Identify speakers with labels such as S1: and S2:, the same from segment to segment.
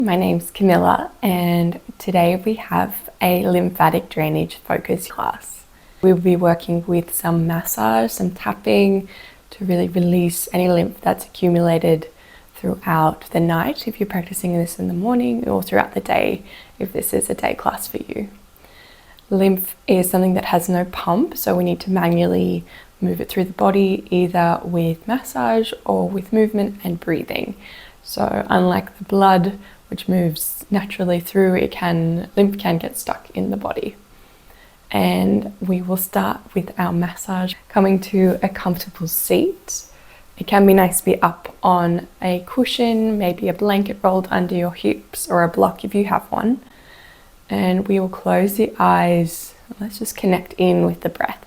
S1: My name's Camilla, and today we have a lymphatic drainage focus class. We'll be working with some massage, some tapping to really release any lymph that's accumulated throughout the night if you're practicing this in the morning, or throughout the day if this is a day class for you. Lymph is something that has no pump, so we need to manually move it through the body, either with massage or with movement and breathing. So unlike the blood, which moves naturally through, lymph can get stuck in the body. And we will start with our massage, coming to a comfortable seat. It can be nice to be up on a cushion, maybe a blanket rolled under your hips or a block if you have one. And we will close the eyes. Let's just connect in with the breath.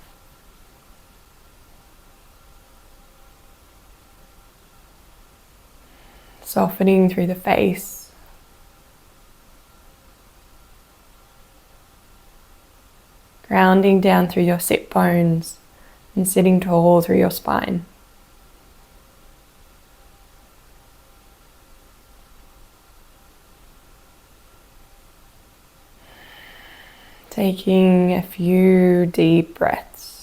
S1: Softening through the face. Grounding down through your sit bones and sitting tall through your spine. Taking a few deep breaths.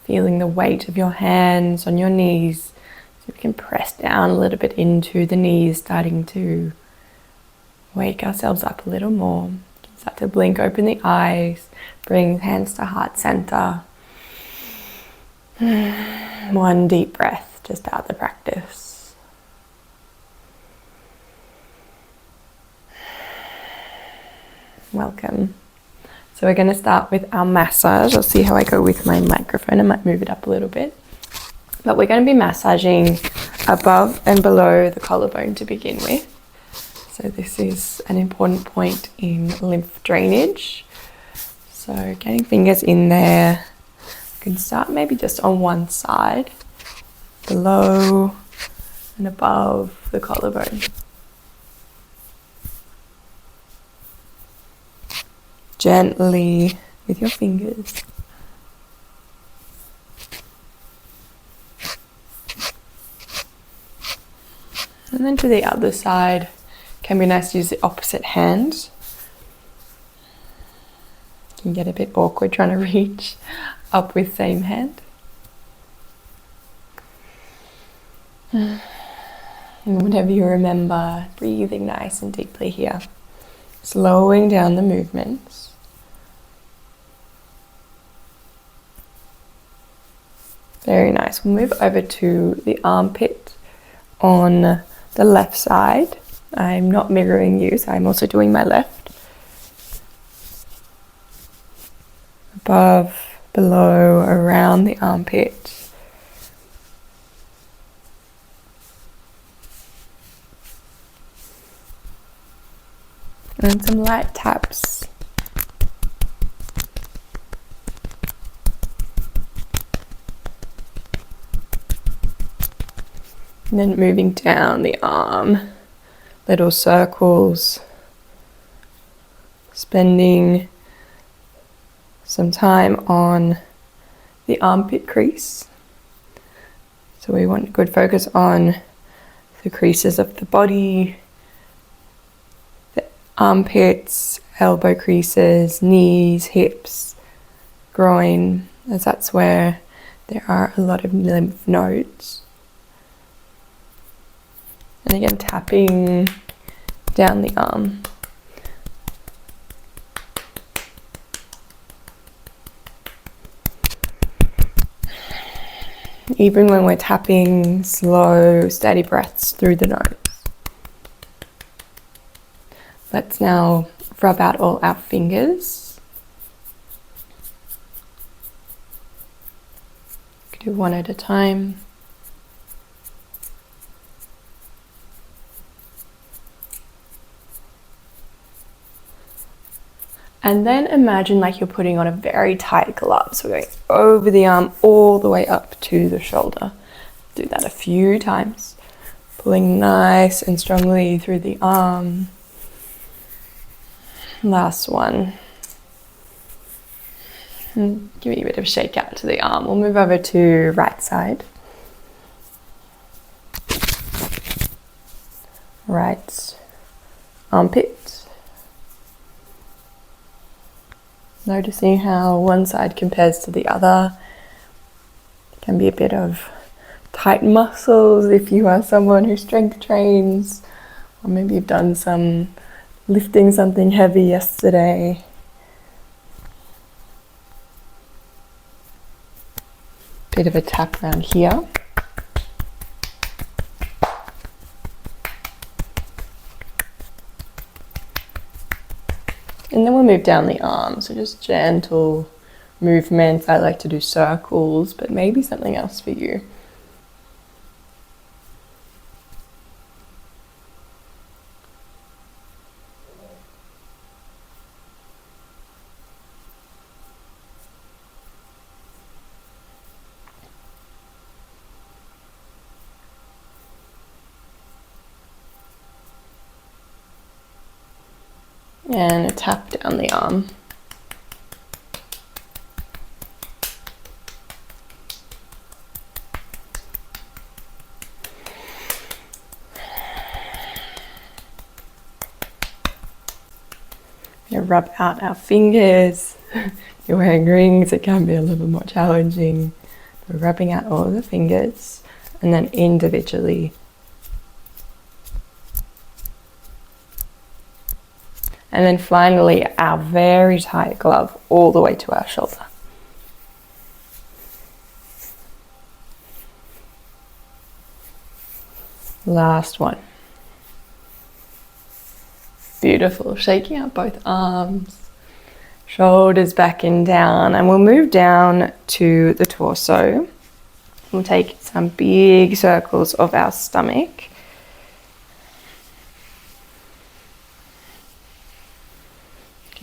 S1: Feeling the weight of your hands on your knees, so we can press down a little bit into the knees, starting to wake ourselves up a little more. You can start to blink open the eyes, bring hands to heart center. One deep breath to start the practice. Welcome. So we're going to start with our massage. I'll see how I go with my microphone. I might move it up a little bit. But we're going to be massaging above and below the collarbone to begin with. So this is an important point in lymph drainage. So getting fingers in there. You can start maybe just on one side, below and above the collarbone. Gently with your fingers. And then to the other side. Can be nice to use the opposite hand. You can get a bit awkward trying to reach up with same hand. And whenever you remember, breathing nice and deeply here. Slowing down the movements. Very nice. We'll move over to the armpit on the left side. I'm not mirroring you, so I'm also doing my left. Above, below, around the armpit. And some light taps. And then moving down the arm, little circles, spending some time on the armpit crease. So we want good focus on the creases of the body, the armpits, elbow creases, knees, hips, groin, as that's where there are a lot of lymph nodes. And again, tapping down the arm. Even when we're tapping, slow, steady breaths through the nose. Let's now rub out all our fingers. Do one at a time. And then imagine like you're putting on a very tight glove. So we're going over the arm all the way up to the shoulder. Do that a few times. Pulling nice and strongly through the arm. Last one. And give me a bit of a shake out to the arm. We'll move over to right side. Right armpit. Noticing how one side compares to the other. Can be a bit of tight muscles if you are someone who strength trains, or maybe you've done some lifting something heavy yesterday. Bit of a tap around here. And then we'll move down the arm, so just gentle movements. I like to do circles, but maybe something else for you. And a tap down the arm. You rub out our fingers. You're wearing rings, it can be a little bit more challenging. We're rubbing out all the fingers and then individually. And then finally, our very tight glove all the way to our shoulder. Last one. Beautiful. Shaking out both arms, shoulders back and down. And we'll move down to the torso. We'll take some big circles of our stomach.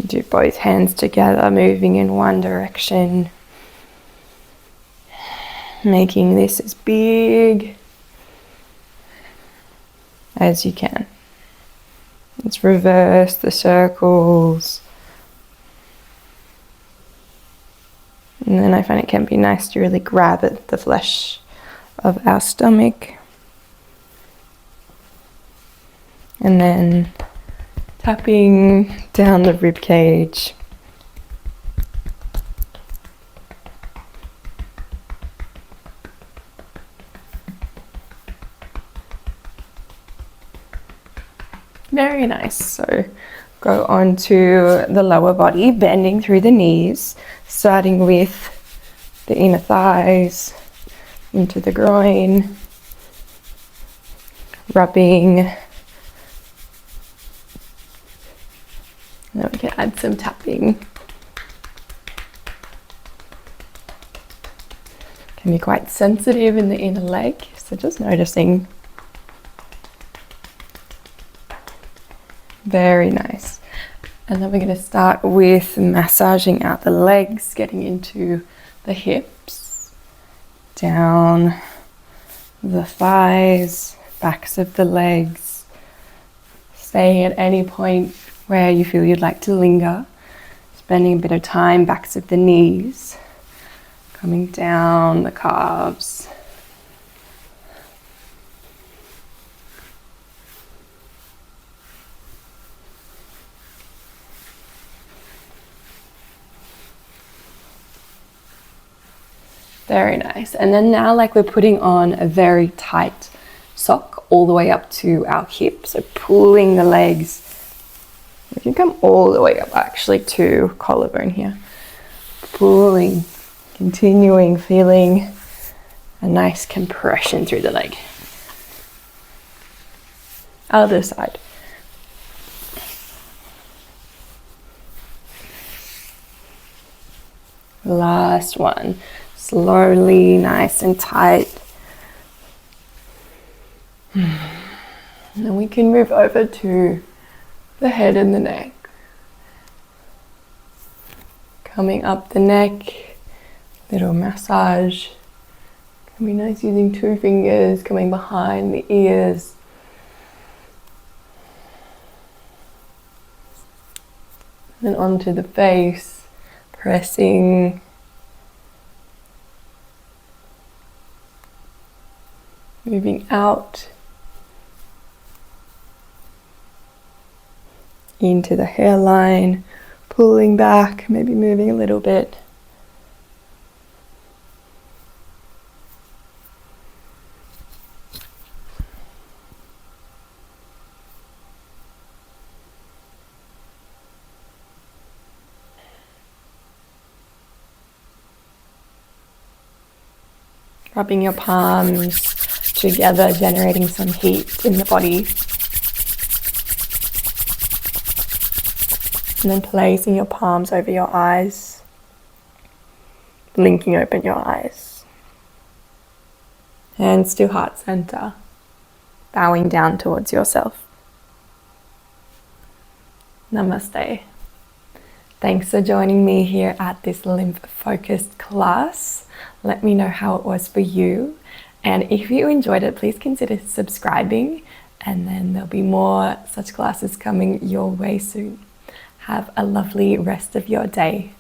S1: Do both hands together, moving in one direction, making this as big as you can. Let's reverse the circles. And then I find it can be nice to really grab at the flesh of our stomach. And then tapping down the rib cage. Very nice. So go on to the lower body, bending through the knees, starting with the inner thighs into the groin, rubbing. Now we can add some tapping. Can be quite sensitive in the inner leg, so just noticing. Very nice. And then we're going to start with massaging out the legs, getting into the hips, down the thighs, backs of the legs. Staying at any point where you feel you'd like to linger, spending a bit of time backs of the knees, coming down the calves. Very nice. And then now, like, we're putting on a very tight sock all the way up to our hip. So pulling the legs. We can come all the way up actually to collarbone here. Pulling, continuing, feeling a nice compression through the leg. Other side. Last one. Slowly, nice and tight. And then we can move over to the head and the neck. Coming up the neck, little massage. It'd be nice using 2 fingers coming behind the ears. And onto the face, pressing. Moving out. Into the hairline, pulling back, maybe moving a little bit. Rubbing your palms together, generating some heat in the body. And then placing your palms over your eyes, blinking open your eyes. Hands to heart center, bowing down towards yourself. Namaste. Thanks for joining me here at this lymph-focused class. Let me know how it was for you. And if you enjoyed it, please consider subscribing, and then there'll be more such classes coming your way soon. Have a lovely rest of your day.